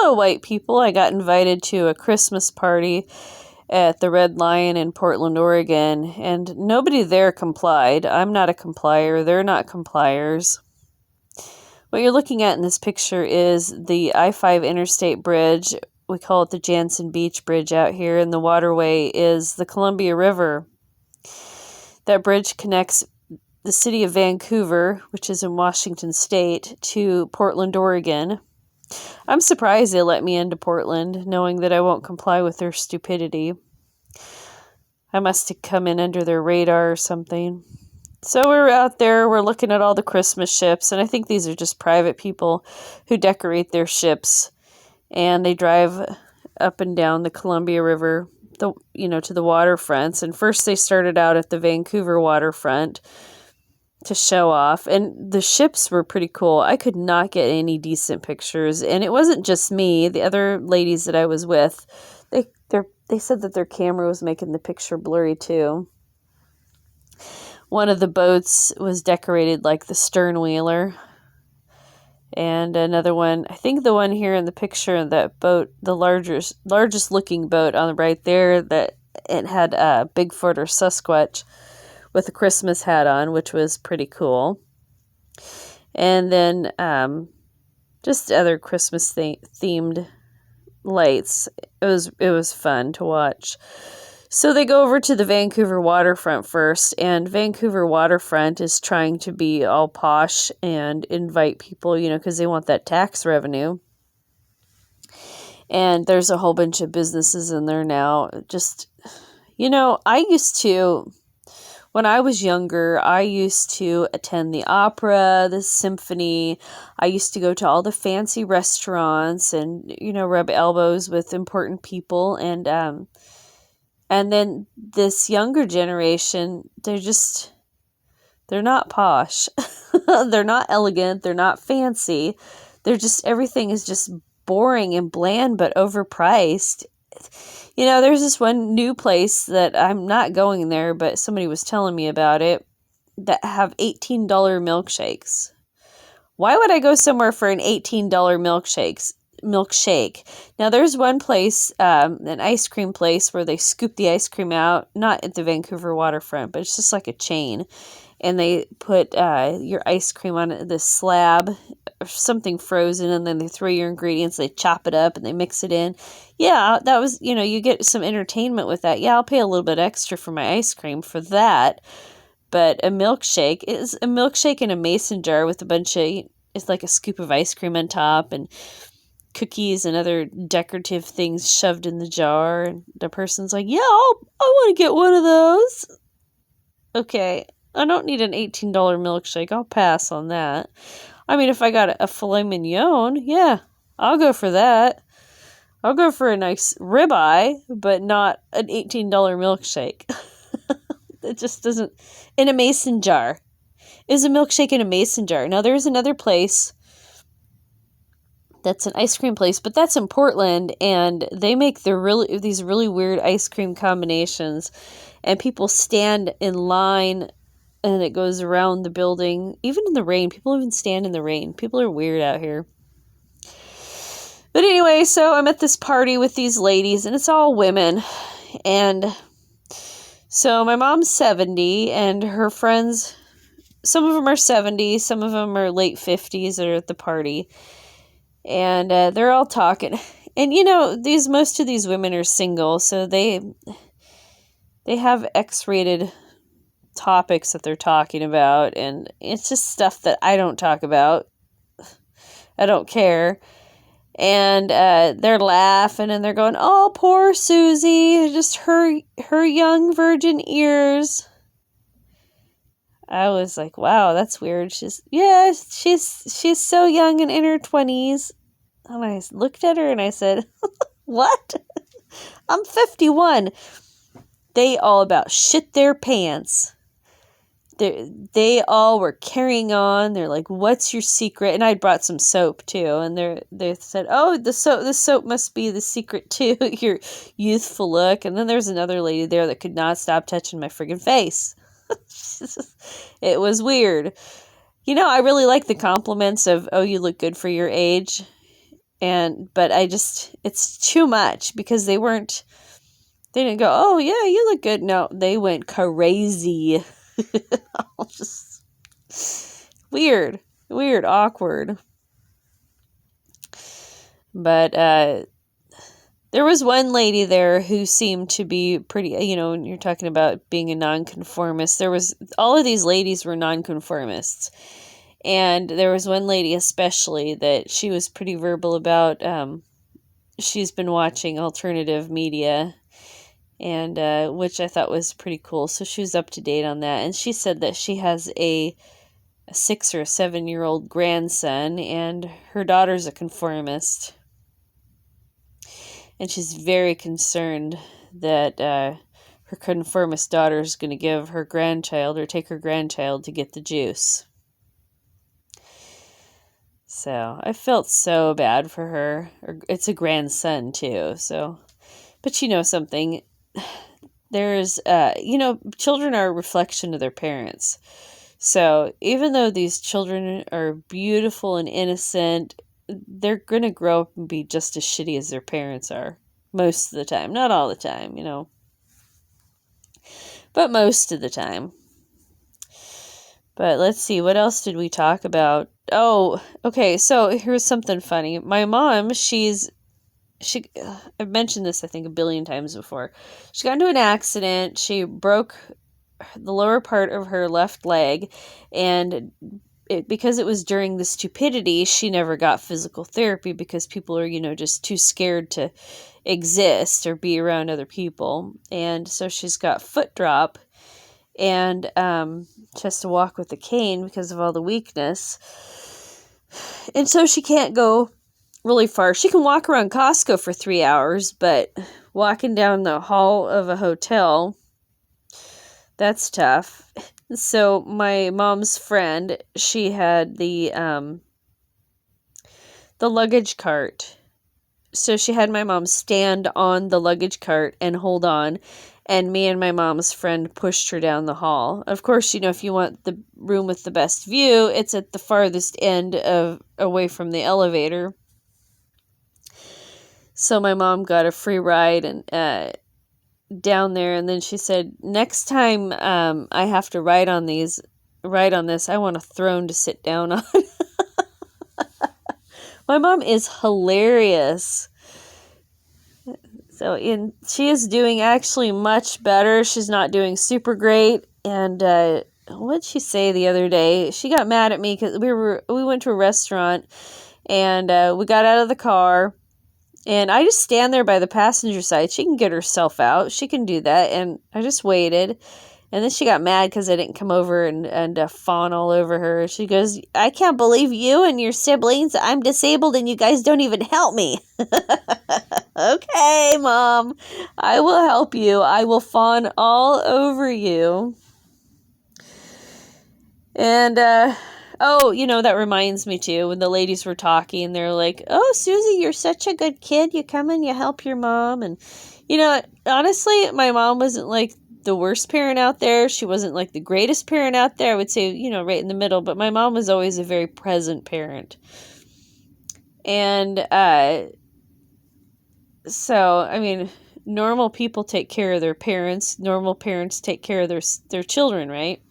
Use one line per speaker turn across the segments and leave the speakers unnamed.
hello, white people. I got invited to a Christmas party at the Red Lion in Portland, Oregon, and nobody there complied. I'm not a complier. They're not compliers. What you're looking at in this picture is the I-5 interstate bridge. We call it the Jansen Beach Bridge out here, and the waterway is the Columbia River. That bridge connects the city of Vancouver, which is in Washington State, to Portland, Oregon. I'm surprised they let me into Portland, knowing that I won't comply with their stupidity. I must have come in under their radar or something. So we're out there, we're looking at all the Christmas ships, and I think these are just private people who decorate their ships, and they drive up and down the Columbia River, to the waterfronts. And first they started out at the Vancouver waterfront to show off, and the ships were pretty cool. I could not get any decent pictures, and it wasn't just me. The other ladies that I was with, they said that their camera was making the picture blurry too. One of the boats was decorated like the sternwheeler, and another one, I think the one here in the picture, that boat, the largest looking boat on the right there, that it had Bigfoot or Sasquatch with a Christmas hat on, which was pretty cool. And then just other Christmas themed lights. It was fun to watch. So they go over to the Vancouver waterfront first, and Vancouver waterfront is trying to be all posh and invite people, because they want that tax revenue. And there's a whole bunch of businesses in there now. Just, I used to, when I was younger, I used to attend the opera, the symphony. I used to go to all the fancy restaurants and, rub elbows with important people. And then this younger generation, they're not posh. They're not elegant. They're not fancy. Everything is just boring and bland, but overpriced. There's this one new place that I'm not going there, but somebody was telling me about it, that have $18 milkshakes. Why would I go somewhere for an $18 milkshake? Now, there's one place, an ice cream place, where they scoop the ice cream out, not at the Vancouver waterfront, but it's just like a chain. And they put your ice cream on this slab or something frozen, and then they throw your ingredients, they chop it up, and they mix it in. Yeah, that was, you get some entertainment with that. Yeah, I'll pay a little bit extra for my ice cream for that. But a milkshake is a milkshake in a mason jar with it's like a scoop of ice cream on top, and cookies and other decorative things shoved in the jar. And the person's like, yeah, I want to get one of those. Okay, I don't need an $18 milkshake. I'll pass on that. I mean, if I got a filet mignon, yeah, I'll go for that. I'll go for a nice ribeye, but not an $18 milkshake. It just doesn't... In a mason jar. Is a milkshake in a mason jar? Now, there's another place that's an ice cream place, but that's in Portland, and they make these really weird ice cream combinations, and people stand in line, and it goes around the building, even in the rain. People even stand in the rain. People are weird out here. But anyway, so I'm at this party with these ladies, and it's all women, and so my mom's 70, and her friends, some of them are 70, some of them are late 50s that are at the party. And they're all talking. And, most of these women are single, so they have X-rated topics that they're talking about. And it's just stuff that I don't talk about. I don't care. And they're laughing, and they're going, oh, poor Susie, just her young virgin ears. I was like, wow, that's weird. She's so young and in her 20s. And I looked at her and I said, what? I'm 51. They all about shit their pants. They all were carrying on. They're like, what's your secret? And I brought some soap too. And they said, oh, the soap must be the secret to your youthful look. And then there's another lady there that could not stop touching my friggin' face. It was weird. I really like the compliments of, oh, you look good for your age. But it's too much because they didn't go, oh yeah, you look good. No, they went crazy. Just weird, awkward. But there was one lady there who seemed to be pretty, when you're talking about being a nonconformist, all of these ladies were nonconformists. And there was one lady especially that she was pretty verbal about. She's been watching alternative media, and which I thought was pretty cool. So she was up to date on that. And she said that she has a 6 or 7-year-old grandson, and her daughter's a conformist. And she's very concerned that her conformist daughter is going to give her grandchild or take her grandchild to get the juice. So I felt so bad for her. It's a grandson too. So, but you know something, there's, children are a reflection of their parents. So even though these children are beautiful and innocent, they're going to grow up and be just as shitty as their parents are. Most of the time. Not all the time, but most of the time. But let's see, what else did we talk about? Oh, okay, so here's something funny. My mom, I've mentioned this, I think, a billion times before. She got into an accident. She broke the lower part of her left leg, and because it was during the stupidity, she never got physical therapy because people are, just too scared to exist or be around other people. And so she's got foot drop, and she has to walk with a cane because of all the weakness. And so she can't go really far. She can walk around Costco for 3 hours, but walking down the hall of a hotel, that's tough. So my mom's friend, she had the luggage cart. So she had my mom stand on the luggage cart and hold on, and me and my mom's friend pushed her down the hall. Of course, if you want the room with the best view, it's at the farthest end away from the elevator. So my mom got a free ride and down there, and then she said, next time I have to ride on this, I want a throne to sit down on. My mom is hilarious. So she is doing actually much better. She's not doing super great. And what did she say the other day? She got mad at me because we went to a restaurant, and we got out of the car, and I just stand there by the passenger side. She can get herself out. She can do that. And I just waited. And then she got mad because I didn't come over and fawn all over her. She goes, I can't believe you and your siblings. I'm disabled and you guys don't even help me. Okay, Mom. I will help you. I will fawn all over you. And, that reminds me too, when the ladies were talking, they're like, oh, Susie, you're such a good kid. You come and you help your mom. And, honestly, my mom wasn't like the worst parent out there. She wasn't like the greatest parent out there. I would say, right in the middle. But my mom was always a very present parent. And so, I mean, normal people take care of their parents. Normal parents take care of their children, right?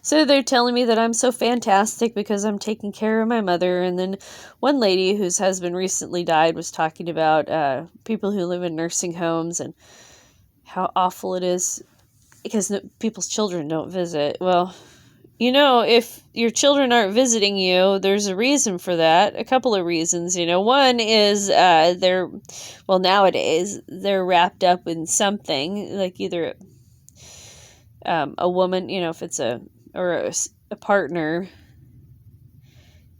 So they're telling me that I'm so fantastic because I'm taking care of my mother. And then one lady whose husband recently died was talking about people who live in nursing homes and how awful it is because people's children don't visit. Well, if your children aren't visiting you, there's a reason for that. A couple of reasons. One is nowadays they're wrapped up in something, like either a woman, if it's a partner,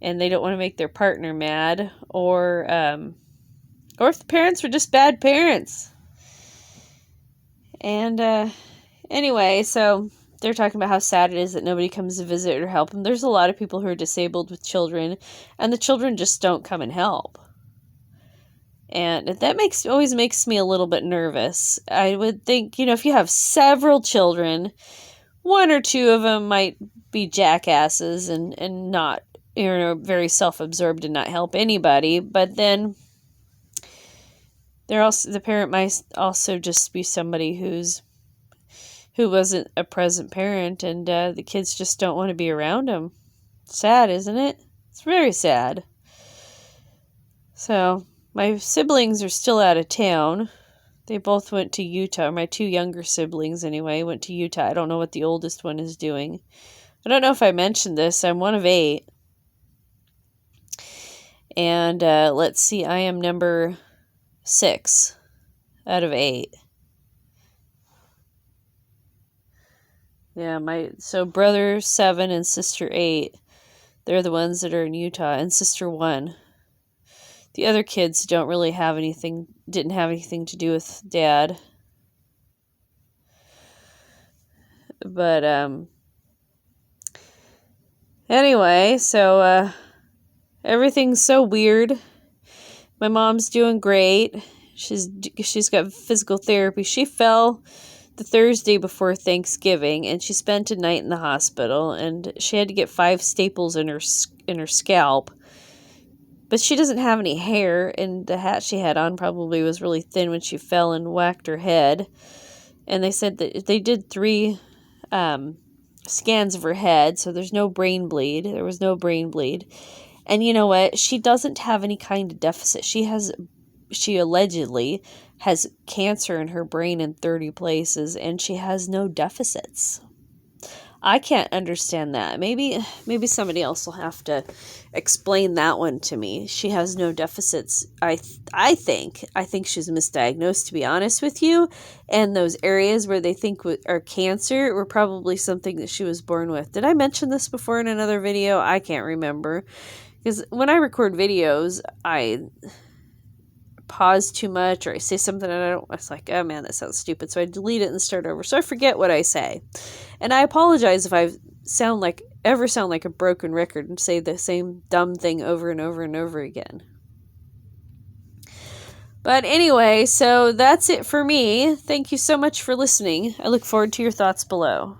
and they don't want to make their partner mad, or if the parents were just bad parents. And anyway, so they're talking about how sad it is that nobody comes to visit or help them. There's a lot of people who are disabled with children, and the children just don't come and help. And that always makes me a little bit nervous. I would think, if you have several children, one or two of them might be jackasses and not very self-absorbed and not help anybody. But then the parent might also just be somebody who wasn't a present parent, and the kids just don't want to be around them. Sad, isn't it? It's very sad. So my siblings are still out of town. They both went to Utah. My two younger siblings, anyway, went to Utah. I don't know what the oldest one is doing. I don't know if I mentioned this. I'm one of 8. And let's see, I am number 6 out of 8. Yeah, so brother 7 and sister 8, they're the ones that are in Utah, and sister 1. The other kids didn't have anything to do with Dad. But anyway, so everything's so weird. My mom's doing great. She's got physical therapy. She fell the Thursday before Thanksgiving, and she spent a night in the hospital, and she had to get 5 staples in her scalp. But she doesn't have any hair, and the hat she had on probably was really thin when she fell and whacked her head. And they said that they did 3 scans of her head, so there's no brain bleed. There was no brain bleed. And you know what? She doesn't have any kind of deficit. She allegedly has cancer in her brain in 30 places, and she has no deficits. I can't understand that. Maybe somebody else will have to explain that one to me. She has no deficits. I think she's misdiagnosed, to be honest with you. And those areas where they think are cancer were probably something that she was born with. Did I mention this before in another video? I can't remember. Because when I record videos, I pause too much, or I say something and it's like, oh man, that sounds stupid. So I delete it and start over. So I forget what I say. And I apologize if I sound like a broken record and say the same dumb thing over and over and over again. But anyway, so that's it for me. Thank you so much for listening. I look forward to your thoughts below.